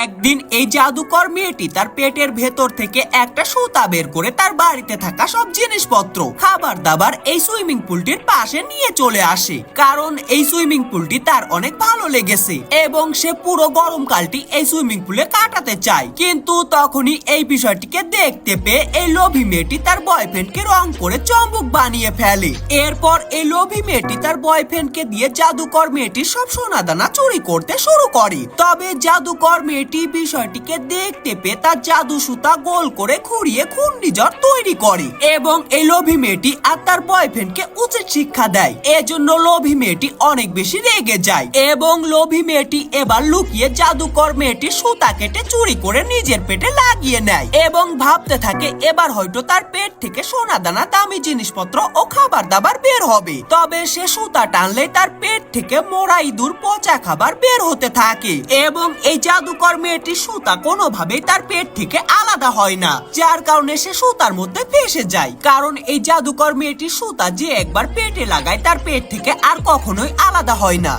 একদিন এই জাদুকর মেয়েটি তার পেটের ভেতর থেকে একটা সুতা বের করে তার বাড়িতে থাকা সব জিনিসপত্র, খাবার দাবার এই সুইমিং পুলটির পাশে নিয়ে চলে আসে। কারণ এই সুইমিং পুলটি তার অনেক ভালো লেগেছে এবং সে পুরো গরমকালটি এই সুইমিং পুলে কাটাতে চায়। কিন্তু তখনই এই বিষয়টিকে দেখতে পেয়ে এই লোভী মেয়েটি তার বয়ফ্রেন্ডকে রং করে চম্বুক বানিয়ে ফেলে। এরপর এই লোভী মেয়েটি তার বয়ফ্রেন্ডকে দিয়ে জাদুকর মেয়েটির সব সোনাদানা চুরি করতে শুরু করে। তবে জাদুকর মেয়েটি বিষয়টিকে দেখতে পেয়ে তার জাদু সুতা গোল করে ঘুরিয়ে ঘূর্ণিঝড় তৈরি করে এবং এই লোভী মেয়েটি আর তার বয়ফ্রেন্ডকে উচিত শিক্ষা দেয়। এজন্য লোভী মেয়েটি অনেক বেশি রেগে যায় এবং লোভী মেয়েটি এবার লুকিয়ে জাদুকর মেয়েটির সুতা কেটে চুরি করে নিজের পেটে লাগিয়ে নেয় এবং ভাবতে থাকে এবার হয়তো তার পেট থেকে সোনাদানা, দামি জিনিসপত্র ও খাবার দাবার বের হবে। তবে সে সুতা টানলে তার পেট থেকে মোরা ইঁদুর, পচা খাবার বের হতে থাকে এবং এই জাদুকর মেয়েটির সুতা কোনোভাবেই তার পেট থেকে আলাদা হয় না, যার কারণে সে সুতার মধ্যে ফেঁসে যায়। কারণ এই জাদুকর মেয়েটির সুতা যে একবার পেটে লাগায় তার পেট থেকে আর কখনোই আলাদা হয় না।